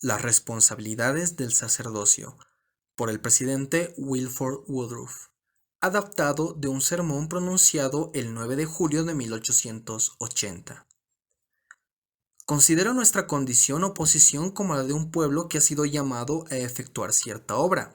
Las responsabilidades del sacerdocio, por el presidente Wilford Woodruff, adaptado de un sermón pronunciado el 9 de julio de 1880. Considero nuestra condición o posición como la de un pueblo que ha sido llamado a efectuar cierta obra.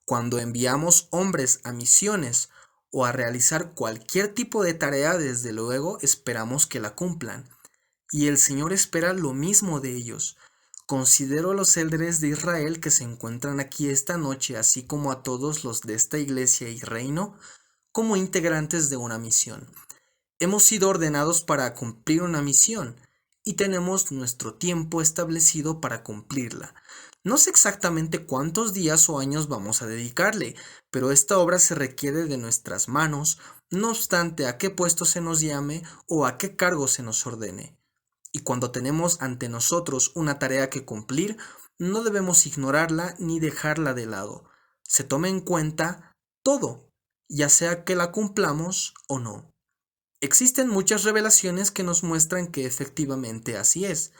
Cuando enviamos hombres a misiones o a realizar cualquier tipo de tarea, desde luego esperamos que la cumplan. Y el Señor espera lo mismo de ellos. Considero a los líderes de Israel que se encuentran aquí esta noche, así como a todos los de esta iglesia y reino, como integrantes de una misión. Hemos sido ordenados para cumplir una misión y tenemos nuestro tiempo establecido para cumplirla. No sé exactamente cuántos días o años vamos a dedicarle, pero esta obra se requiere de nuestras manos, no obstante a qué puesto se nos llame o a qué cargo se nos ordene. Y cuando tenemos ante nosotros una tarea que cumplir, no debemos ignorarla ni dejarla de lado. Se toma en cuenta todo, ya sea que la cumplamos o no. Existen muchas revelaciones que nos muestran que efectivamente así es.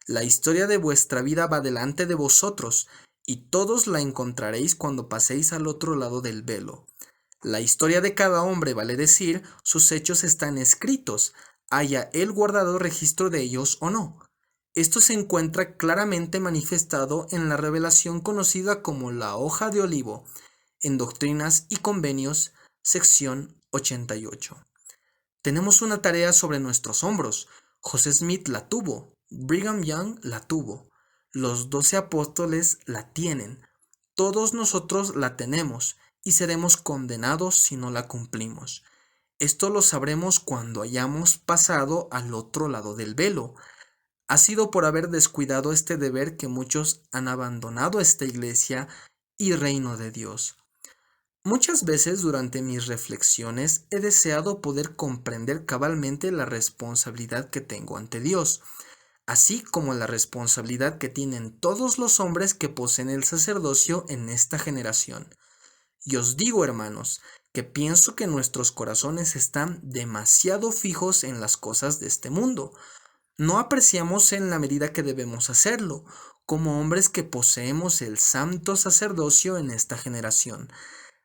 La historia de vuestra vida va delante de vosotros, y todos la encontraréis cuando paséis al otro lado del velo. La historia de cada hombre, vale decir, sus hechos están escritos, haya él guardado registro de ellos o no. Esto se encuentra claramente manifestado en la revelación conocida como la hoja de olivo, en Doctrinas y Convenios, sección 88. Tenemos una tarea sobre nuestros hombros. José Smith la tuvo, Brigham Young la tuvo, los 12 apóstoles la tienen, todos nosotros la tenemos y seremos condenados si no la cumplimos. Esto lo sabremos cuando hayamos pasado al otro lado del velo. Ha sido por haber descuidado este deber que muchos han abandonado esta iglesia y reino de Dios. Muchas veces durante mis reflexiones he deseado poder comprender cabalmente la responsabilidad que tengo ante Dios, así como la responsabilidad que tienen todos los hombres que poseen el sacerdocio en esta generación. Y os digo, hermanos, que pienso que nuestros corazones están demasiado fijos en las cosas de este mundo. No apreciamos en la medida que debemos hacerlo, como hombres que poseemos el santo sacerdocio en esta generación,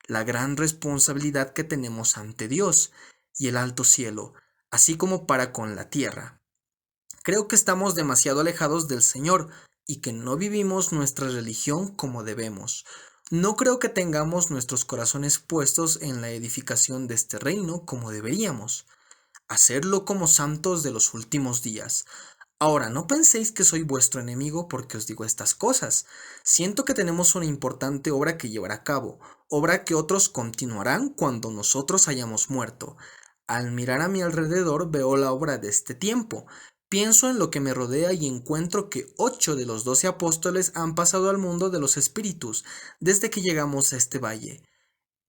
la gran responsabilidad que tenemos ante Dios y el alto cielo, así como para con la tierra. Creo que estamos demasiado alejados del Señor y que no vivimos nuestra religión como debemos. No creo que tengamos nuestros corazones puestos en la edificación de este reino como deberíamos. Hacerlo como santos de los últimos días. Ahora, no penséis que soy vuestro enemigo porque os digo estas cosas. Siento que tenemos una importante obra que llevar a cabo, obra que otros continuarán cuando nosotros hayamos muerto. Al mirar a mi alrededor veo la obra de este tiempo. Pienso en lo que me rodea y encuentro que 8 de los 12 apóstoles han pasado al mundo de los espíritus desde que llegamos a este valle.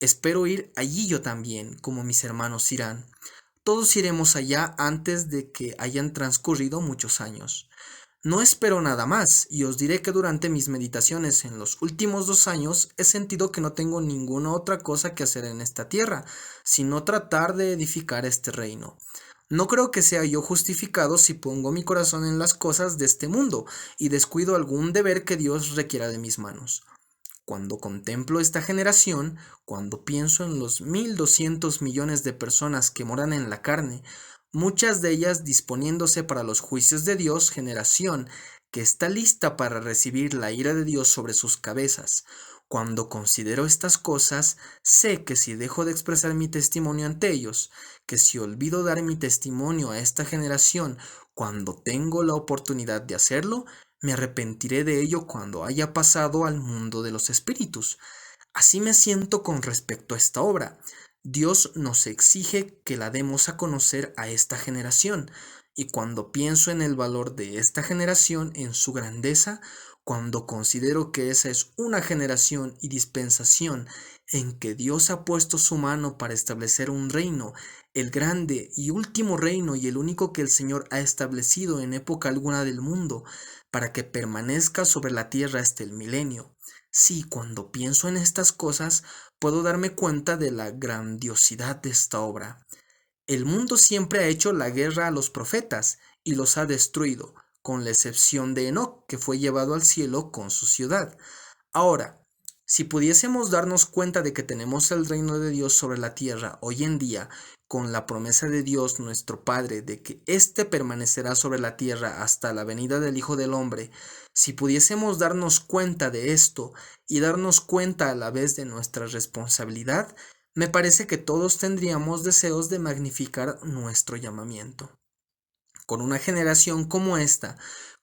Espero ir allí yo también, como mis hermanos irán. Todos iremos allá antes de que hayan transcurrido muchos años. No espero nada más, y os diré que durante mis meditaciones en los últimos 2 años he sentido que no tengo ninguna otra cosa que hacer en esta tierra, sino tratar de edificar este reino. No creo que sea yo justificado si pongo mi corazón en las cosas de este mundo y descuido algún deber que Dios requiera de mis manos. Cuando contemplo esta generación, cuando pienso en los 1.200 millones de personas que moran en la carne, muchas de ellas disponiéndose para los juicios de Dios, generación que está lista para recibir la ira de Dios sobre sus cabezas. Cuando considero estas cosas, sé que si dejo de expresar mi testimonio ante ellos, que si olvido dar mi testimonio a esta generación cuando tengo la oportunidad de hacerlo, me arrepentiré de ello cuando haya pasado al mundo de los espíritus. Así me siento con respecto a esta obra. Dios nos exige que la demos a conocer a esta generación, y cuando pienso en el valor de esta generación, en su grandeza, cuando considero que esa es una generación y dispensación en que Dios ha puesto su mano para establecer un reino, el grande y último reino y el único que el Señor ha establecido en época alguna del mundo, para que permanezca sobre la tierra hasta el milenio. Sí, cuando pienso en estas cosas, puedo darme cuenta de la grandiosidad de esta obra. El mundo siempre ha hecho la guerra a los profetas y los ha destruido, con la excepción de Enoc, que fue llevado al cielo con su ciudad. Ahora, si pudiésemos darnos cuenta de que tenemos el reino de Dios sobre la tierra hoy en día, con la promesa de Dios nuestro Padre de que éste permanecerá sobre la tierra hasta la venida del Hijo del Hombre, si pudiésemos darnos cuenta de esto y darnos cuenta a la vez de nuestra responsabilidad, me parece que todos tendríamos deseos de magnificar nuestro llamamiento. Con una generación como esta,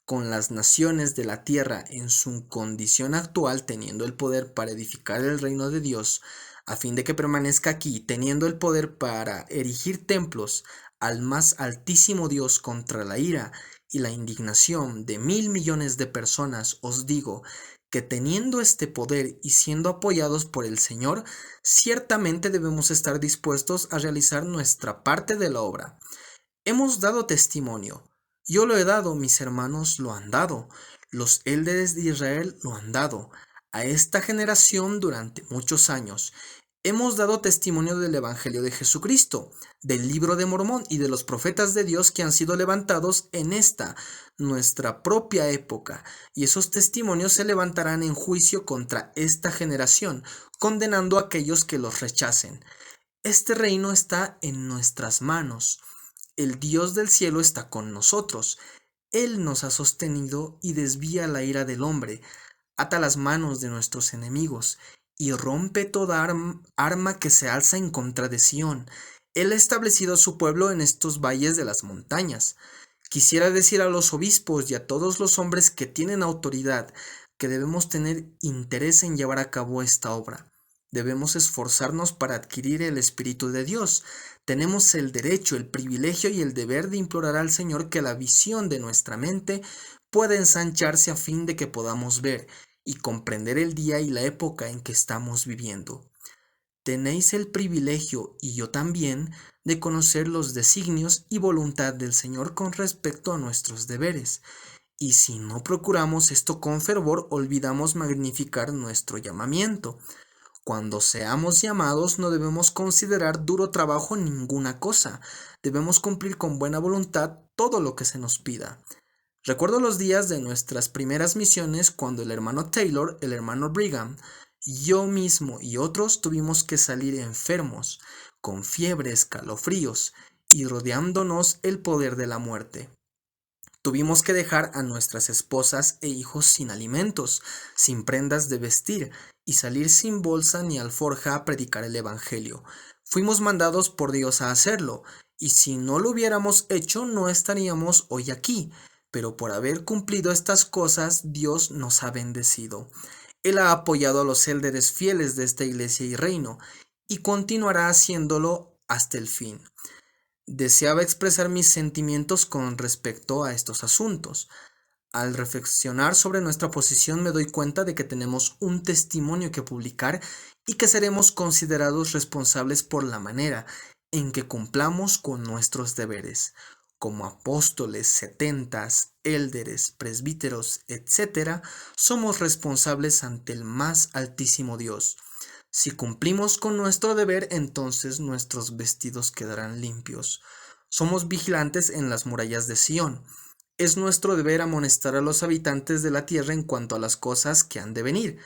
con las naciones de la tierra en su condición actual teniendo el poder para edificar el reino de Dios, a fin de que permanezca aquí, teniendo el poder para erigir templos al más altísimo Dios contra la ira y la indignación de 1.000.000.000 de personas, os digo que teniendo este poder y siendo apoyados por el Señor, ciertamente debemos estar dispuestos a realizar nuestra parte de la obra. Hemos dado testimonio. Yo lo he dado, mis hermanos lo han dado, los élderes de Israel lo han dado, a esta generación durante muchos años. Hemos dado testimonio del Evangelio de Jesucristo, del libro de Mormón y de los profetas de Dios que han sido levantados en esta, nuestra propia época, y esos testimonios se levantarán en juicio contra esta generación, condenando a aquellos que los rechacen. Este reino está en nuestras manos. El Dios del cielo está con nosotros. Él nos ha sostenido y desvía la ira del hombre, ata las manos de nuestros enemigos y rompe toda arma que se alza en contra de Sión. Él ha establecido su pueblo en estos valles de las montañas. Quisiera decir a los obispos y a todos los hombres que tienen autoridad que debemos tener interés en llevar a cabo esta obra. Debemos esforzarnos para adquirir el Espíritu de Dios. Tenemos el derecho, el privilegio y el deber de implorar al Señor que la visión de nuestra mente pueda ensancharse a fin de que podamos ver y comprender el día y la época en que estamos viviendo. Tenéis el privilegio, y yo también, de conocer los designios y voluntad del Señor con respecto a nuestros deberes, y si no procuramos esto con fervor, olvidamos magnificar nuestro llamamiento. Cuando seamos llamados no debemos considerar duro trabajo ninguna cosa, debemos cumplir con buena voluntad todo lo que se nos pida. Recuerdo los días de nuestras primeras misiones cuando el hermano Taylor, el hermano Brigham, yo mismo y otros tuvimos que salir enfermos, con fiebre, escalofríos y rodeándonos el poder de la muerte. Tuvimos que dejar a nuestras esposas e hijos sin alimentos, sin prendas de vestir y salir sin bolsa ni alforja a predicar el Evangelio. Fuimos mandados por Dios a hacerlo, y si no lo hubiéramos hecho no estaríamos hoy aquí. Pero por haber cumplido estas cosas, Dios nos ha bendecido. Él ha apoyado a los élderes fieles de esta iglesia y reino, y continuará haciéndolo hasta el fin. Deseaba expresar mis sentimientos con respecto a estos asuntos. Al reflexionar sobre nuestra posición me doy cuenta de que tenemos un testimonio que publicar y que seremos considerados responsables por la manera en que cumplamos con nuestros deberes. Como apóstoles, setentas, élderes, presbíteros, etc., somos responsables ante el más altísimo Dios. Si cumplimos con nuestro deber, entonces nuestros vestidos quedarán limpios. Somos vigilantes en las murallas de Sión. Es nuestro deber amonestar a los habitantes de la tierra en cuanto a las cosas que han de venir.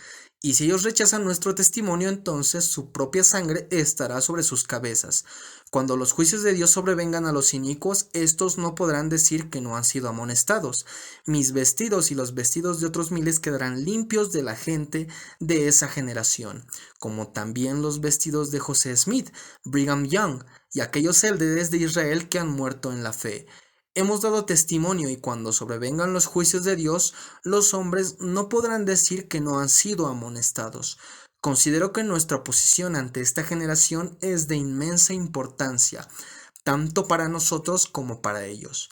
Y si ellos rechazan nuestro testimonio, entonces su propia sangre estará sobre sus cabezas. Cuando los juicios de Dios sobrevengan a los inicuos, estos no podrán decir que no han sido amonestados. Mis vestidos y los vestidos de otros miles quedarán limpios de la gente de esa generación, como también los vestidos de José Smith, Brigham Young y aquellos élderes de Israel que han muerto en la fe. Hemos dado testimonio y cuando sobrevengan los juicios de Dios, los hombres no podrán decir que no han sido amonestados. Considero que nuestra posición ante esta generación es de inmensa importancia, tanto para nosotros como para ellos.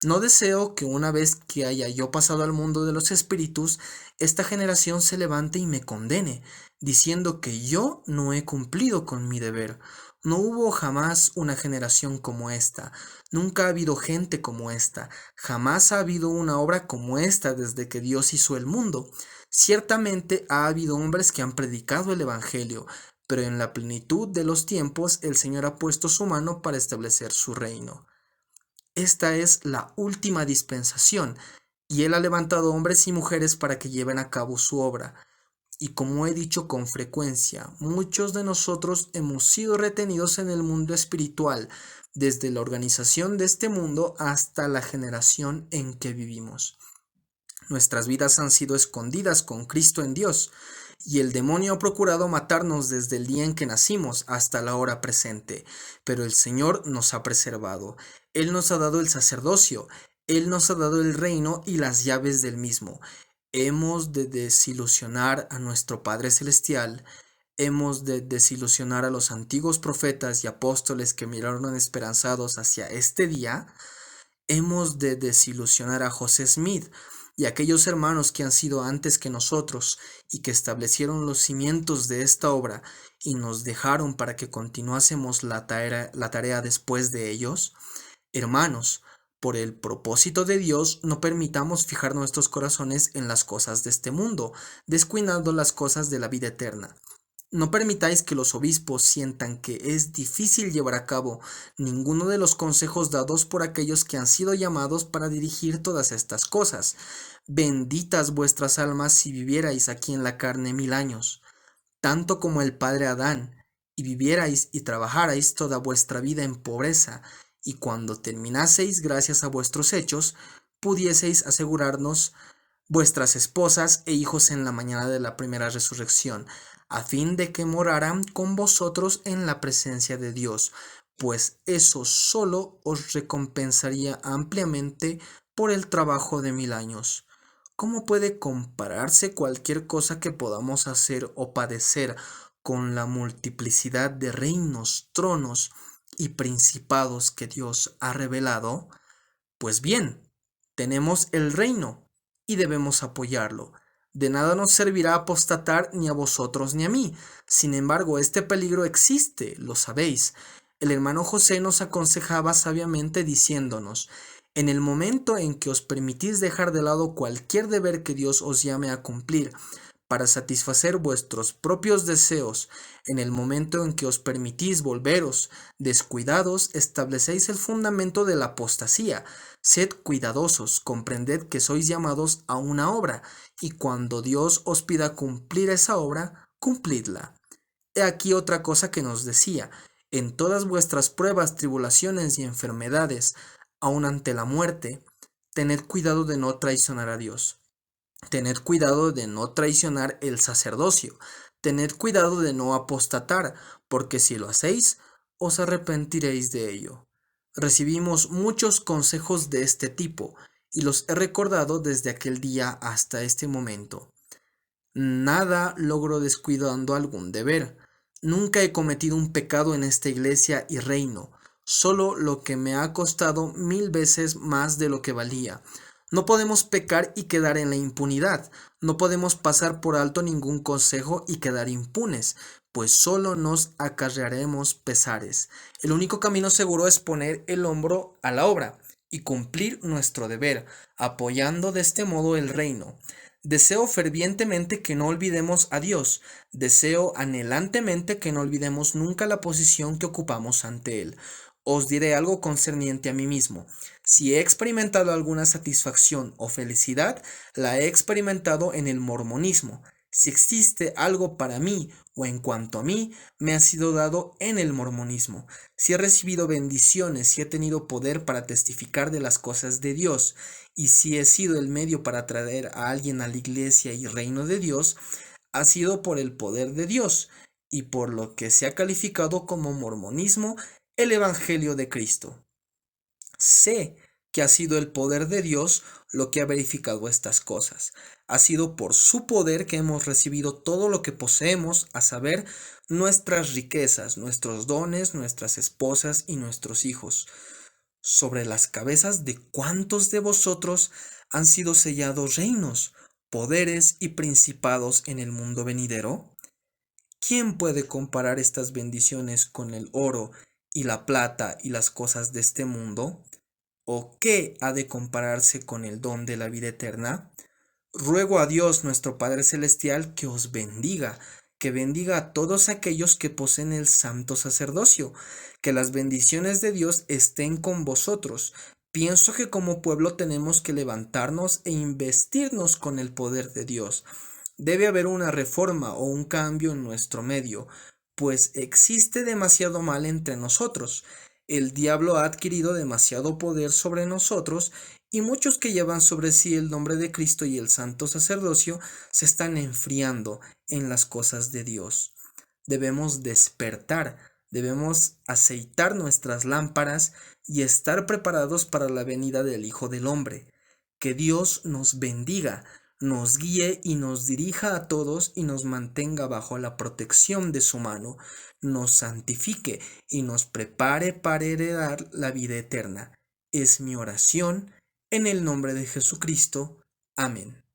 No deseo que una vez que haya yo pasado al mundo de los espíritus, esta generación se levante y me condene, diciendo que yo no he cumplido con mi deber. No hubo jamás una generación como esta, nunca ha habido gente como esta, jamás ha habido una obra como esta desde que Dios hizo el mundo. Ciertamente ha habido hombres que han predicado el Evangelio, pero en la plenitud de los tiempos el Señor ha puesto su mano para establecer su reino. Esta es la última dispensación. y Él ha levantado hombres y mujeres para que lleven a cabo su obra. Y como he dicho con frecuencia, muchos de nosotros hemos sido retenidos en el mundo espiritual, desde la organización de este mundo hasta la generación en que vivimos. Nuestras vidas han sido escondidas con Cristo en Dios, y el demonio ha procurado matarnos desde el día en que nacimos hasta la hora presente, pero el Señor nos ha preservado. Él nos ha dado el sacerdocio, Él nos ha dado el reino y las llaves del mismo. Hemos de desilusionar a nuestro Padre Celestial, hemos de desilusionar a los antiguos profetas y apóstoles que miraron esperanzados hacia este día, hemos de desilusionar a José Smith y a aquellos hermanos que han sido antes que nosotros y que establecieron los cimientos de esta obra y nos dejaron para que continuásemos la tarea después de ellos. Hermanos, por el propósito de Dios, no permitamos fijar nuestros corazones en las cosas de este mundo, descuidando las cosas de la vida eterna. No permitáis que los obispos sientan que es difícil llevar a cabo ninguno de los consejos dados por aquellos que han sido llamados para dirigir todas estas cosas. Benditas vuestras almas si vivierais aquí en la carne 1000 años, tanto como el padre Adán, y vivierais y trabajarais toda vuestra vida en pobreza, y cuando terminaseis gracias a vuestros hechos, pudieseis asegurarnos vuestras esposas e hijos en la mañana de la primera resurrección, a fin de que moraran con vosotros en la presencia de Dios, pues eso solo os recompensaría ampliamente por el trabajo de 1000 años. ¿Cómo puede compararse cualquier cosa que podamos hacer o padecer con la multiplicidad de reinos, tronos y principados que Dios ha revelado? Pues bien, tenemos el reino y debemos apoyarlo. De nada nos servirá apostatar ni a vosotros ni a mí. Sin embargo, este peligro existe, lo sabéis. El hermano José nos aconsejaba sabiamente diciéndonos: en el momento en que os permitís dejar de lado cualquier deber que Dios os llame a cumplir, para satisfacer vuestros propios deseos, en el momento en que os permitís volveros descuidados, establecéis el fundamento de la apostasía. Sed cuidadosos, comprended que sois llamados a una obra, y cuando Dios os pida cumplir esa obra, cumplidla. He aquí otra cosa que nos decía: en todas vuestras pruebas, tribulaciones y enfermedades, aun ante la muerte, tened cuidado de no traicionar a Dios. Tened cuidado de no traicionar el sacerdocio. Tened cuidado de no apostatar, porque si lo hacéis, os arrepentiréis de ello. Recibimos muchos consejos de este tipo, y los he recordado desde aquel día hasta este momento. Nada logro descuidando algún deber. Nunca he cometido un pecado en esta iglesia y reino, solo lo que me ha costado 1000 veces más de lo que valía. No podemos pecar y quedar en la impunidad. No podemos pasar por alto ningún consejo y quedar impunes, pues solo nos acarrearemos pesares. El único camino seguro es poner el hombro a la obra y cumplir nuestro deber, apoyando de este modo el reino. Deseo fervientemente que no olvidemos a Dios. Deseo anhelantemente que no olvidemos nunca la posición que ocupamos ante Él. Os diré algo concerniente a mí mismo. Si he experimentado alguna satisfacción o felicidad, la he experimentado en el mormonismo. Si existe algo para mí o en cuanto a mí, me ha sido dado en el mormonismo. Si he recibido bendiciones, si he tenido poder para testificar de las cosas de Dios, y si he sido el medio para traer a alguien a la iglesia y reino de Dios, ha sido por el poder de Dios y por lo que se ha calificado como mormonismo, el Evangelio de Cristo. Sé que ha sido el poder de Dios lo que ha verificado estas cosas. Ha sido por su poder que hemos recibido todo lo que poseemos, a saber, nuestras riquezas, nuestros dones, nuestras esposas y nuestros hijos. ¿Sobre las cabezas de cuántos de vosotros han sido sellados reinos, poderes y principados en el mundo venidero? ¿Quién puede comparar estas bendiciones con el oro y la plata y las cosas de este mundo? ¿O qué ha de compararse con el don de la vida eterna? Ruego a Dios nuestro Padre Celestial que os bendiga, que bendiga a todos aquellos que poseen el santo sacerdocio, que las bendiciones de Dios estén con vosotros. Pienso que como pueblo tenemos que levantarnos e investirnos con el poder de Dios. Debe haber una reforma o un cambio en nuestro medio, pues existe demasiado mal entre nosotros. El diablo ha adquirido demasiado poder sobre nosotros y muchos que llevan sobre sí el nombre de Cristo y el santo sacerdocio se están enfriando en las cosas de Dios. Debemos despertar, debemos aceitar nuestras lámparas y estar preparados para la venida del Hijo del Hombre. Que Dios nos bendiga, nos guíe y nos dirija a todos y nos mantenga bajo la protección de su mano, nos santifique y nos prepare para heredar la vida eterna. Es mi oración en el nombre de Jesucristo. Amén.